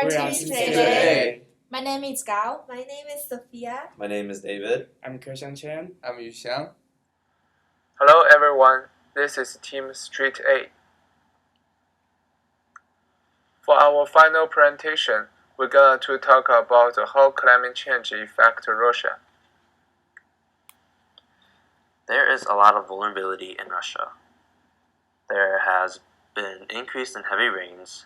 are Team Team Stranger A. My name is Gao. My name is Sophia. My name is David. I'm Kirsten Chen. I'm Yuxiang. Hello everyone, this is Team Street A. For our final presentation, we're going to talk about how climate change affects Russia. There is a lot of vulnerability in Russia. There has been increase in heavy rains,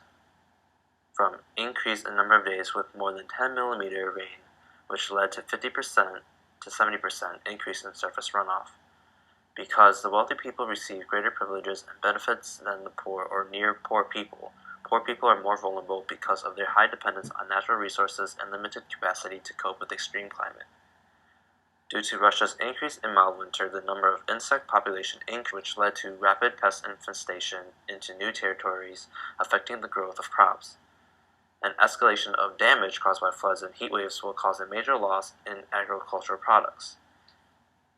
from increase in number of days with more than 10 millimeter rain, which led to 50% to 70% increase in surface runoff. Because the wealthy people receive greater privileges and benefits than the poor or near poor people are more vulnerable because of their high dependence on natural resources and limited capacity to cope with extreme climate. Due to Russia's increase in mild winter, the number of insect population increased, which led to rapid pest infestation into new territories, affecting the growth of crops. An escalation of damage caused by floods and heat waves will cause a major loss in agricultural products.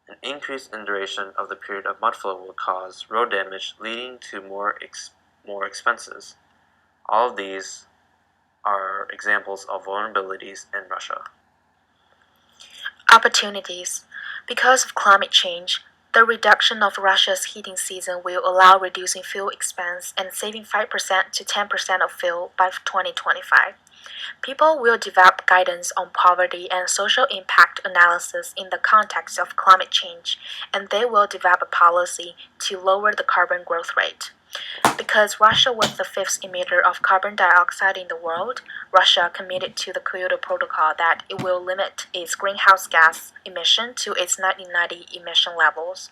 An increase in duration of the period of mudflow will cause road damage, leading to more expenses. All of these are examples of vulnerabilities in Russia. Opportunities. Because of climate change, the reduction of Russia's heating season will allow reducing fuel expense and saving 5% to 10% of fuel by 2025. People will develop guidance on poverty and social impact analysis in the context of climate change, and they will develop a policy to lower the carbon growth rate. Because Russia was the fifth emitter of carbon dioxide in the world, Russia committed to the Kyoto Protocol that it will limit its greenhouse gas emission to its 1990 emission levels.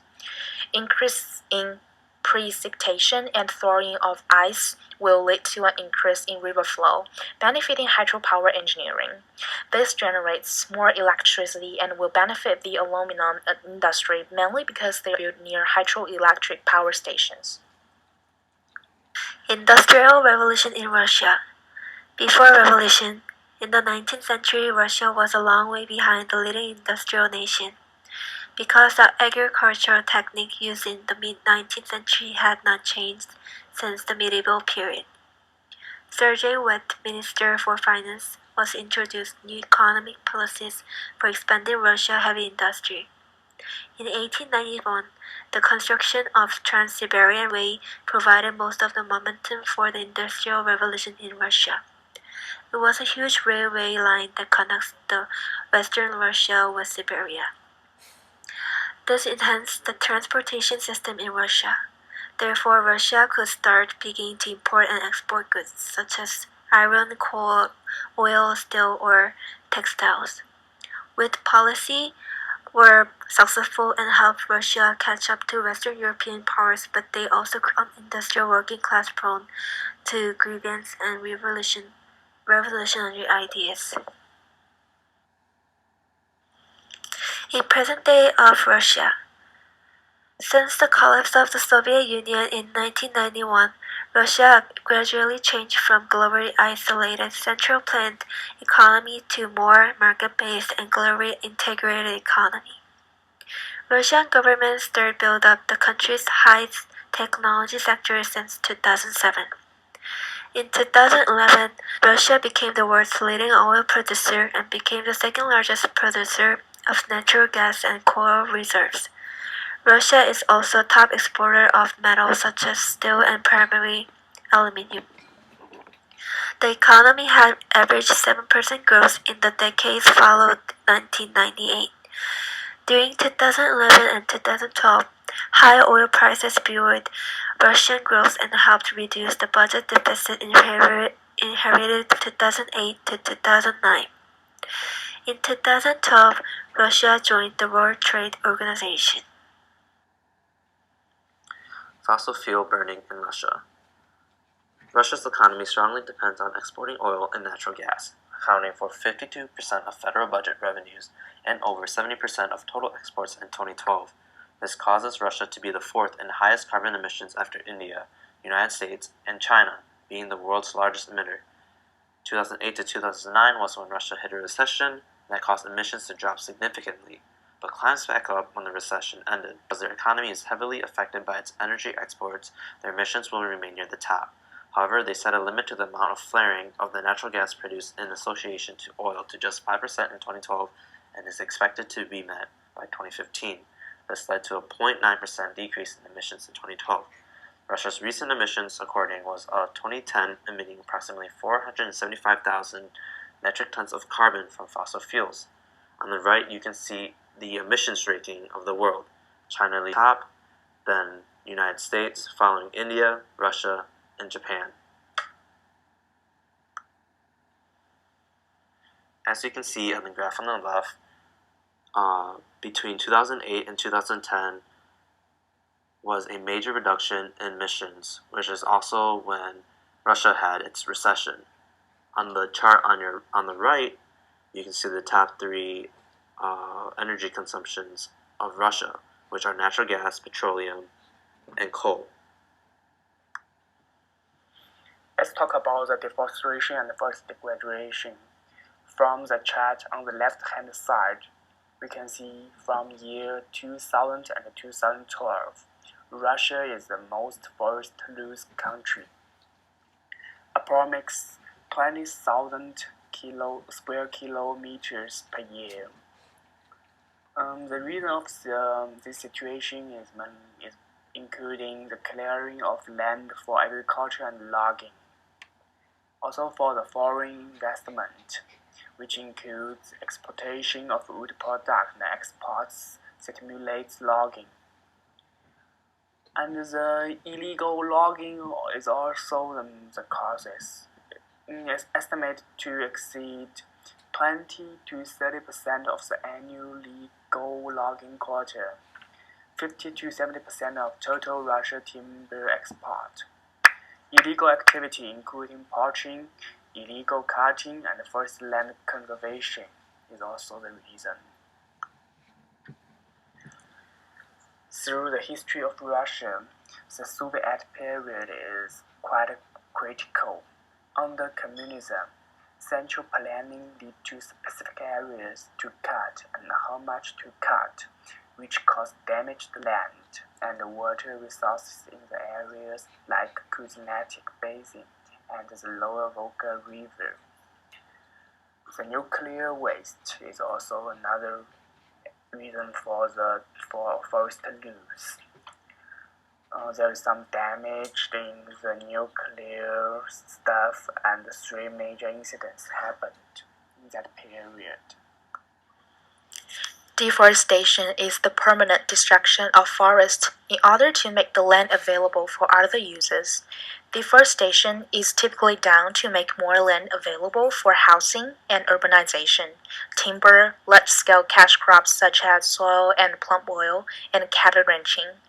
Increase in precipitation and thawing of ice will lead to an increase in river flow, benefiting hydropower engineering. This generates more electricity and will benefit the aluminum industry mainly because they are built near hydroelectric power stations. Industrial Revolution in Russia. Before revolution, in the 19th century, Russia was a long way behind the leading industrial nation. Because the agricultural technique used in the mid-19th century had not changed since the medieval period. Sergei Wet, Minister for Finance, was introduced new economic policies for expanding Russia's heavy industry. In 1891, the construction of Trans-Siberian Way provided most of the momentum for the Industrial Revolution in Russia. It was a huge railway line that connects the western Russia with Siberia. This enhanced the transportation system in Russia. Therefore, Russia could start beginning to import and export goods such as iron, coal, oil, steel, or textiles. With policy were successful and helped Russia catch up to Western European powers, but they also created an industrial working class prone to grievance and revolutionary ideas. In present day of Russia, since the collapse of the Soviet Union in 1991, Russia gradually changed from globally isolated central planned economy to more market-based and globally integrated economy. Russian government started build up the country's highest technology sector since 2007. In 2011, Russia became the world's leading oil producer and became the second largest producer of natural gas and coal reserves. Russia is also a top exporter of metals such as steel and primarily aluminum. The economy had averaged 7% growth in the decades followed 1998. During 2011 and 2012, high oil prices fueled Russian growth and helped reduce the budget deficit inherited 2008 to 2009. In 2012, Russia joined the World Trade Organization. Fossil fuel burning in Russia. Russia's economy strongly depends on exporting oil and natural gas, accounting for 52% of federal budget revenues and over 70% of total exports in 2012. This causes Russia to be the fourth and highest carbon emissions after India, United States, and China, being the world's largest emitter. 2008 to 2009 was when Russia hit a recession that caused emissions to drop significantly, but climbs back up when the recession ended. Because their economy is heavily affected by its energy exports, their emissions will remain near the top. However, they set a limit to the amount of flaring of the natural gas produced in association to oil to just 5% in 2012 and is expected to be met by 2015. This led to a 0.9% decrease in emissions in 2012. Russia's recent emissions recording was 2010 emitting approximately 475,000 metric tons of carbon from fossil fuels. On the right, you can see the emissions rating of the world. China leads top, then United States, following India, Russia, and Japan. As you can see on the graph on the left, between 2008 and 2010 was a major reduction in emissions, which is also when Russia had its recession. On the chart on the right, you can see the top three energy consumptions of Russia, which are natural gas, petroleum, and coal. Let's talk about the deforestation and forest degradation. From the chart on the left-hand side, we can see from year 2000 and 2012, Russia is the most forest-loose country. Approximately 20,000 square kilometers per year. The reason of this situation is including the clearing of land for agriculture and logging. Also for the foreign investment, which includes exportation of wood products and exports stimulates logging. And the illegal logging is also the causes. It's estimated to exceed 20 to 30% of the annual legal logging quota, 50 to 70% of total Russia timber export. Illegal activity including poaching, illegal cutting, and forest land conservation is also the reason. Through the history of Russia, the Soviet period is quite critical. Under communism, central planning led to specific areas to cut and how much to cut, which caused damaged land and water resources in the areas like Kuznatic Basin and the lower Volga River. The nuclear waste is also another reason for forest loss. There is some damage in the nuclear stuff, and 3 major incidents happened in that period. Deforestation is the permanent destruction of forests in order to make the land available for other uses. Deforestation is typically done to make more land available for housing and urbanization, timber, large-scale cash crops such as soil and plum oil, and cattle ranching.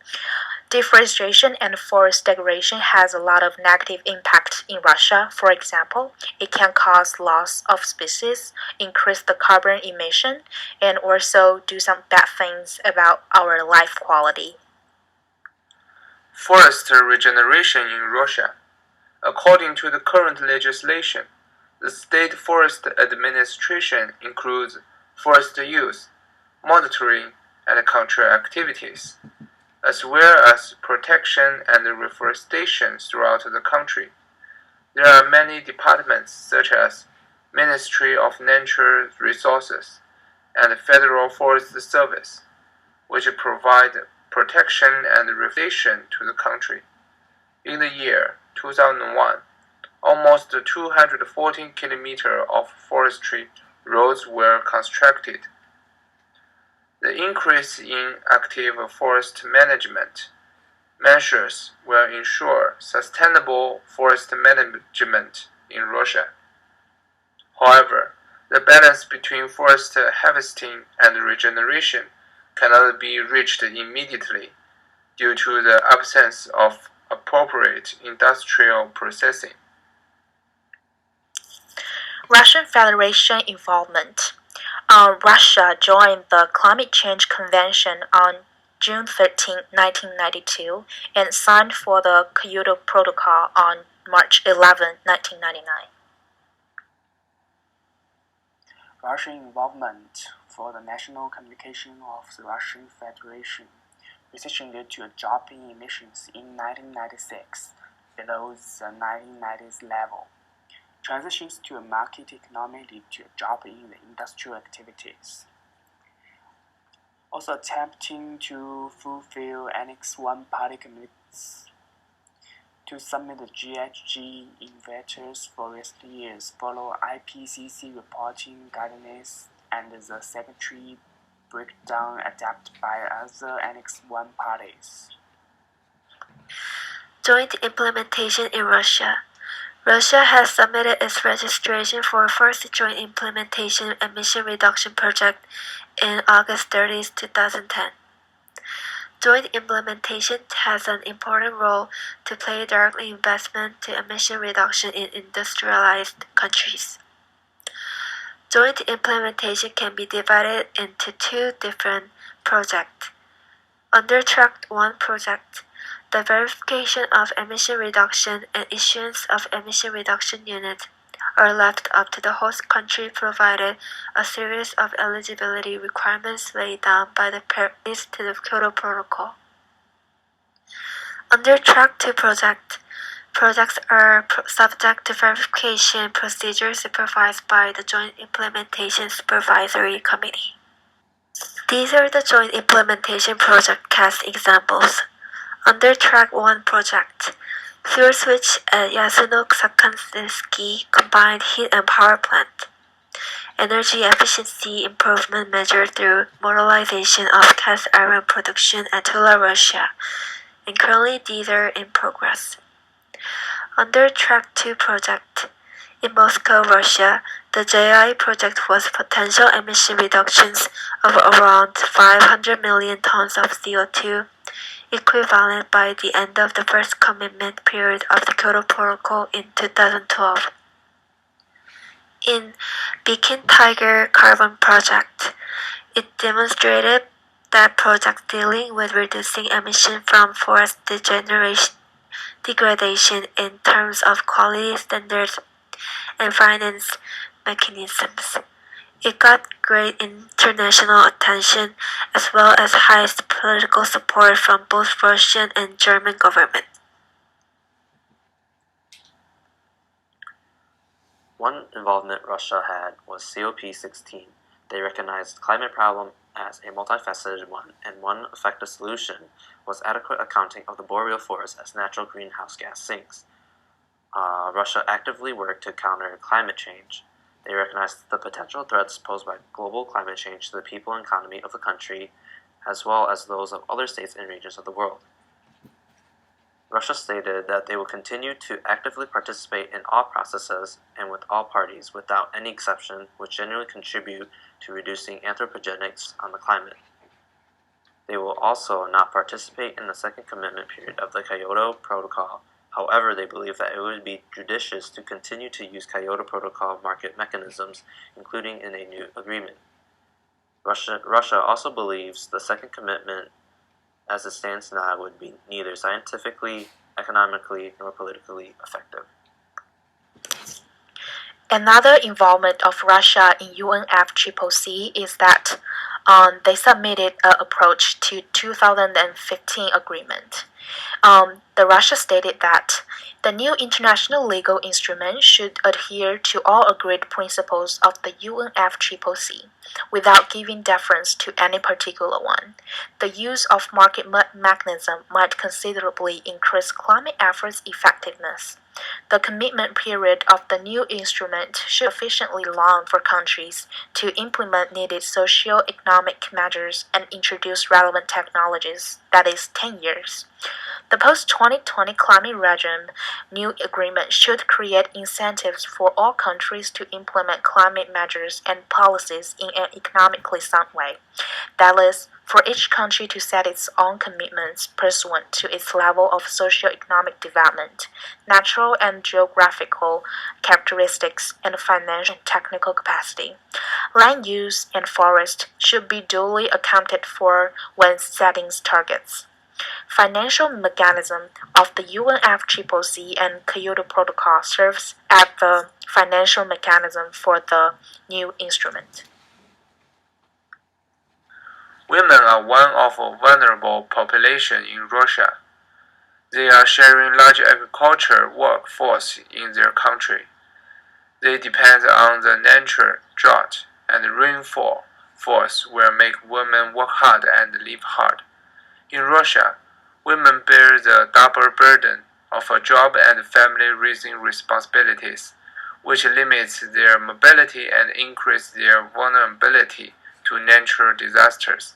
Deforestation and forest degradation has a lot of negative impact in Russia. For example, it can cause loss of species, increase the carbon emission, and also do some bad things about our life quality. Forest regeneration in Russia. According to the current legislation, the State Forest Administration includes forest use, monitoring, and control activities, as well as protection and reforestation throughout the country. There are many departments such as Ministry of Natural Resources and Federal Forest Service, which provide protection and reforestation to the country. In the year 2001, almost 214 kilometers of forestry roads were constructed. The increase in active forest management measures will ensure sustainable forest management in Russia. However, the balance between forest harvesting and regeneration cannot be reached immediately due to the absence of appropriate industrial processing. Russian Federation involvement. Russia joined the Climate Change Convention on June 13, 1992, and signed for the Kyoto Protocol on March 11, 1999. Russian involvement for the national communication of the Russian Federation, recession led to a drop in emissions in 1996. below the 1990s level. Transitions to a market economy lead to a drop in the industrial activities. Also attempting to fulfill Annex 1 party commitments to submit the GHG inventors for recent years follow IPCC reporting guidelines and the secondary breakdown adopted by other Annex 1 parties. Joint implementation in Russia. Russia has submitted its registration for first joint implementation emission reduction project in August 30, 2010. Joint implementation has an important role to play directly investment to emission reduction in industrialized countries. Joint implementation can be divided into two different projects. Under Track 1 project, the verification of emission reduction and issuance of emission reduction units are left up to the host country provided a series of eligibility requirements laid down by the parties to the Kyoto Protocol. Under Track 2 project, projects are subject to verification procedures supervised by the Joint Implementation Supervisory Committee. These are the Joint Implementation Project cast examples. Under Track 1 project, fuel switch at Yasuno-Sakansky combined heat and power plant. Energy efficiency improvement measure through modernization of cast iron production at Tula, Russia, and currently these are in progress. Under Track 2 project, in Moscow, Russia, the JI project was potential emission reductions of around 500 million tons of CO2, equivalent by the end of the first commitment period of the Kyoto Protocol in 2012. In Beacon Tiger Carbon Project, it demonstrated that projects dealing with reducing emission from forest degradation in terms of quality standards and finance mechanisms. It got great international attention as well as highest political support from both Russian and German government. One involvement Russia had was COP16. They recognized climate problem as a multifaceted one, and one effective solution was adequate accounting of the boreal forest as natural greenhouse gas sinks. Russia actively worked to counter climate change. They recognized the potential threats posed by global climate change to the people and economy of the country, as well as those of other states and regions of the world. Russia stated that they will continue to actively participate in all processes and with all parties without any exception which genuinely contribute to reducing anthropogenics on the climate. They will also not participate in the second commitment period of the Kyoto Protocol. However, they believe that it would be judicious to continue to use Kyoto Protocol market mechanisms, including in a new agreement. Russia also believes the second commitment as it stands now would be neither scientifically, economically, nor politically effective. Another involvement of Russia in UNFCCC is that they submitted an approach to 2015 agreement. The Russia stated that the new international legal instrument should adhere to all agreed principles of the UNFCCC without giving deference to any particular one. The use of market mechanism might considerably increase climate efforts' effectiveness. The commitment period of the new instrument should be sufficiently long for countries to implement needed socio-economic measures and introduce relevant technologies, that is, 10 years. The post-2020 climate regime new agreement should create incentives for all countries to implement climate measures and policies in an economically sound way. That is, for each country to set its own commitments pursuant to its level of socio-economic development, natural and geographical characteristics, and financial and technical capacity. Land use and forest should be duly accounted for when setting targets. Financial mechanism of the UNFCCC and Kyoto Protocol serves as the financial mechanism for the new instrument. Women are one of a vulnerable population in Russia. They are sharing large agriculture workforce in their country. They depend on the nature, drought, and rainfall force will make women work hard and live hard. In Russia, women bear the double burden of a job and family-raising responsibilities, which limits their mobility and increases their vulnerability to natural disasters.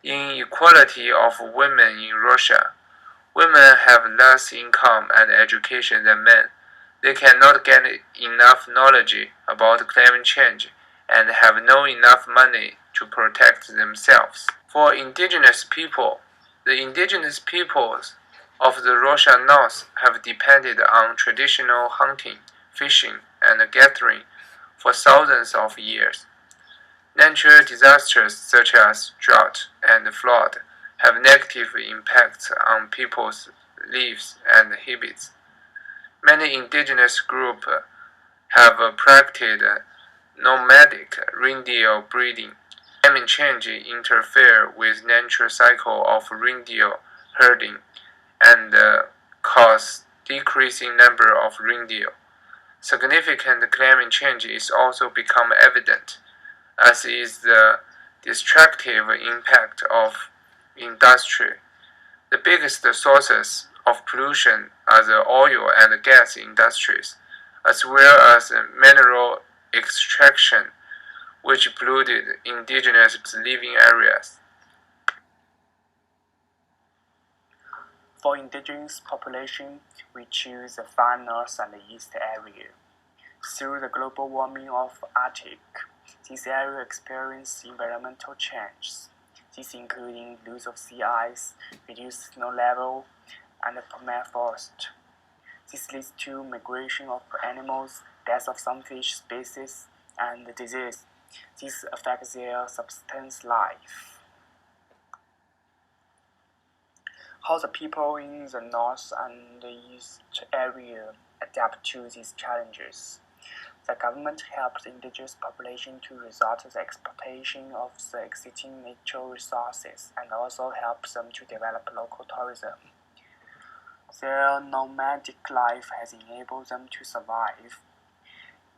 Inequality of women in Russia. Women have less income and education than men. They cannot get enough knowledge about climate change and have not enough money to protect themselves. For indigenous people, the indigenous peoples of the Russian North have depended on traditional hunting, fishing, and gathering for thousands of years. Natural disasters such as drought and flood have negative impacts on people's lives and habits. Many indigenous groups have practiced nomadic reindeer breeding. Climate change interferes with natural cycle of reindeer herding and cause decreasing number of reindeer. Significant climate change is also become evident, as is the destructive impact of industry. The biggest sources of pollution are the oil and gas industries, as well as mineral extraction, which polluted indigenous living areas. For indigenous population, we choose the far north and the east area. Through the global warming of Arctic, this area experiences environmental changes. These including loss of sea ice, reduced snow level, and permafrost. This leads to migration of animals, death of some fish species, and disease. This affects their subsistence life. How the people in the north and the east area adapt to these challenges. The government helps the indigenous population to resort to the exploitation of the existing natural resources and also helps them to develop local tourism. Their nomadic life has enabled them to survive.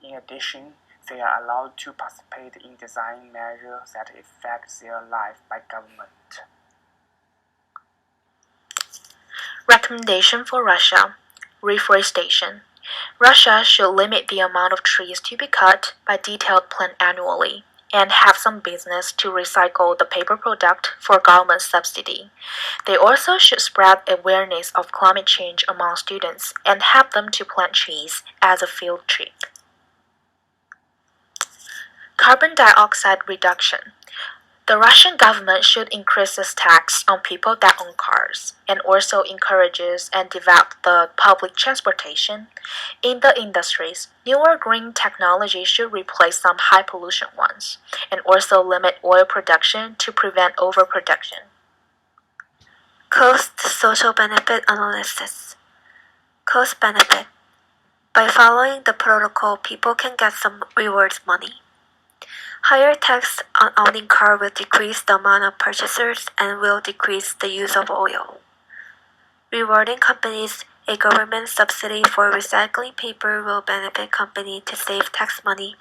In addition, they are allowed to participate in design measures that affect their life by government. Recommendation for Russia: reforestation. Russia should limit the amount of trees to be cut by detailed plan annually and have some business to recycle the paper product for government subsidy. They also should spread awareness of climate change among students and help them to plant trees as a field trip. Carbon dioxide reduction. The Russian government should increase its tax on people that own cars and also encourages and develop the public transportation. In the industries, newer green technology should replace some high pollution ones and also limit oil production to prevent overproduction. Cost social benefit analysis. Cost benefit. By following the protocol, people can get some rewards money. Higher tax on owning car will decrease the amount of purchasers and will decrease the use of oil. Rewarding companies, a government subsidy for recycling paper will benefit companies to save tax money,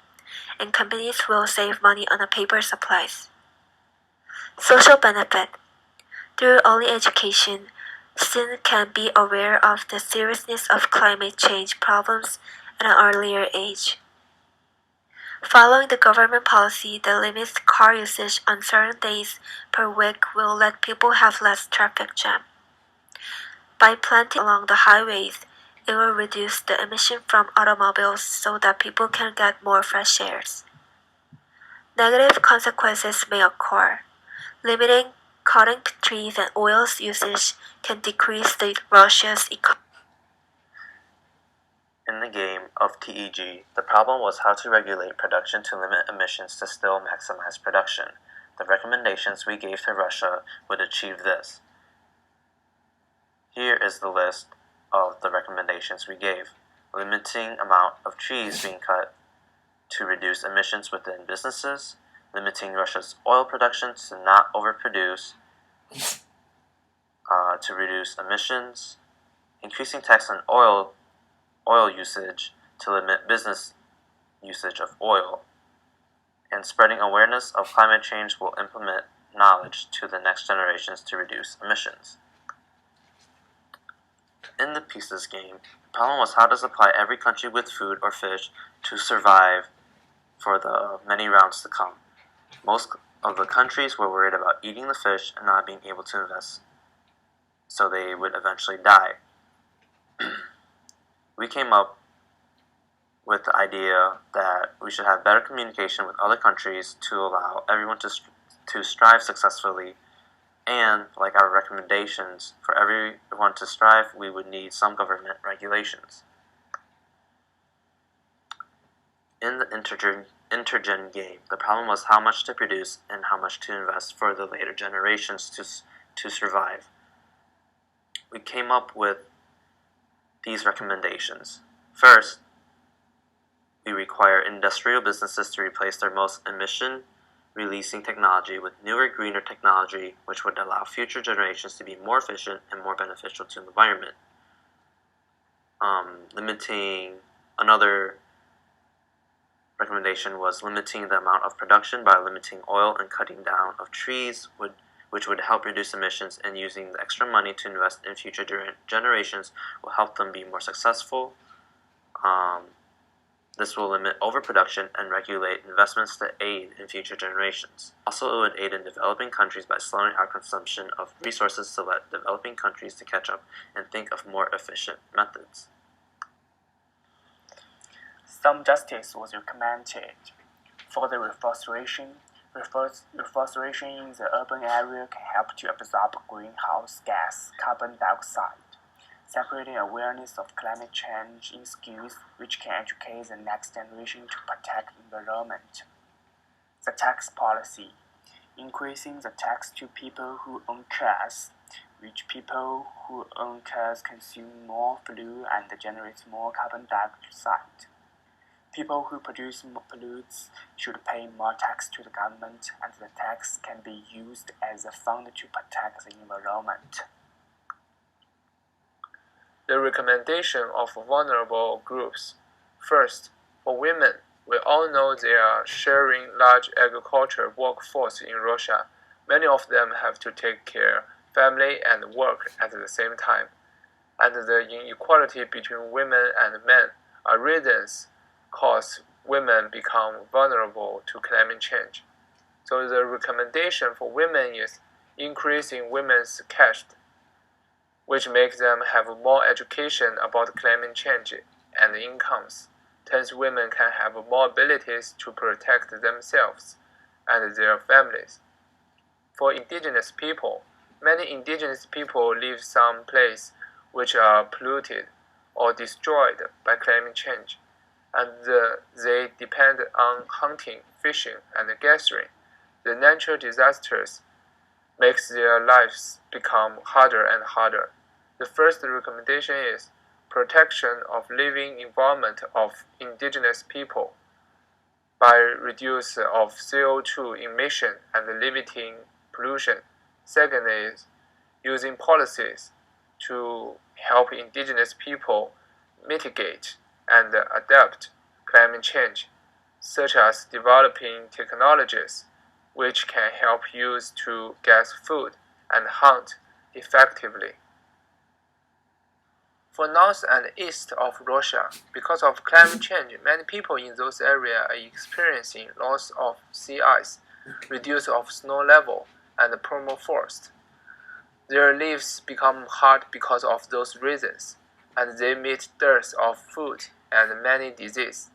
and companies will save money on the paper supplies. Social benefit. Through early education, students can be aware of the seriousness of climate change problems at an earlier age. Following the government policy that limits car usage on certain days per week will let people have less traffic jam. By planting along the highways, it will reduce the emission from automobiles so that people can get more fresh air. Negative consequences may occur. Limiting cutting trees and oil's usage can decrease Russia's economy. In the game of TEG, the problem was how to regulate production to limit emissions to still maximize production. The recommendations we gave to Russia would achieve this. Here is the list of the recommendations we gave. Limiting amount of trees being cut to reduce emissions within businesses, limiting Russia's oil production to not overproduce, to reduce emissions, increasing tax on oil usage to limit business usage of oil, and spreading awareness of climate change will implement knowledge to the next generations to reduce emissions. In the pieces game, the problem was how to supply every country with food or fish to survive for the many rounds to come. Most of the countries were worried about eating the fish and not being able to invest, so they would eventually die. We came up with the idea that we should have better communication with other countries to allow everyone to strive successfully, and like our recommendations, for everyone to strive, we would need some government regulations. In the intergen game, the problem was how much to produce and how much to invest for the later generations to survive. We came up with these recommendations. First, we require industrial businesses to replace their most emission-releasing technology with newer, greener technology, which would allow future generations to be more efficient and more beneficial to the environment. Another recommendation was limiting the amount of production by limiting oil and cutting down of trees, which would help reduce emissions, and using the extra money to invest in future generations will help them be more successful. This will limit overproduction and regulate investments to aid in future generations. Also, it would aid in developing countries by slowing our consumption of resources to let developing countries to catch up and think of more efficient methods. Some justice was recommended for the reforestation. Reforestation in the urban area can help to absorb greenhouse gas, carbon dioxide. Separating awareness of climate change in schools, which can educate the next generation to protect the environment. The tax policy, increasing the tax to people who own cars. Rich people who own cars consume more fuel and generate more carbon dioxide. People who produce more pollutants should pay more tax to the government, and the tax can be used as a fund to protect the environment. The recommendation of vulnerable groups. First, for women, we all know they are sharing large agriculture workforce in Russia. Many of them have to take care family and work at the same time, and the inequality between women and men are reasons cause women become vulnerable to climate change. So the recommendation for women is increasing women's caste, which makes them have more education about climate change and incomes. Hence, women can have more abilities to protect themselves and their families. For indigenous people, many indigenous people live some places which are polluted or destroyed by climate change, and they depend on hunting, fishing, and gathering. The natural disasters makes their lives become harder and harder. The first recommendation is protection of living environment of indigenous people by reduce of CO2 emission and limiting pollution. Second is using policies to help indigenous people mitigate and adapt climate change, such as developing technologies which can help use to get food and hunt effectively. For north and east of Russia, because of climate change, many people in those areas are experiencing loss of sea ice, reduce of snow level, and permafrost. Their lives become hard because of those reasons, and they meet dearth of food and many diseases.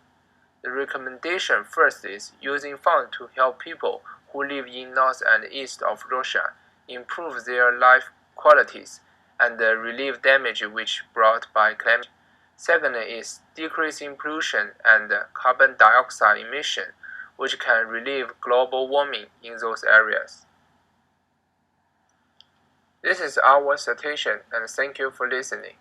The recommendation first is using funds to help people who live in north and east of Russia improve their life qualities and relieve damage which brought by climate change. Second is decreasing pollution and carbon dioxide emission, which can relieve global warming in those areas. This is our citation, and thank you for listening.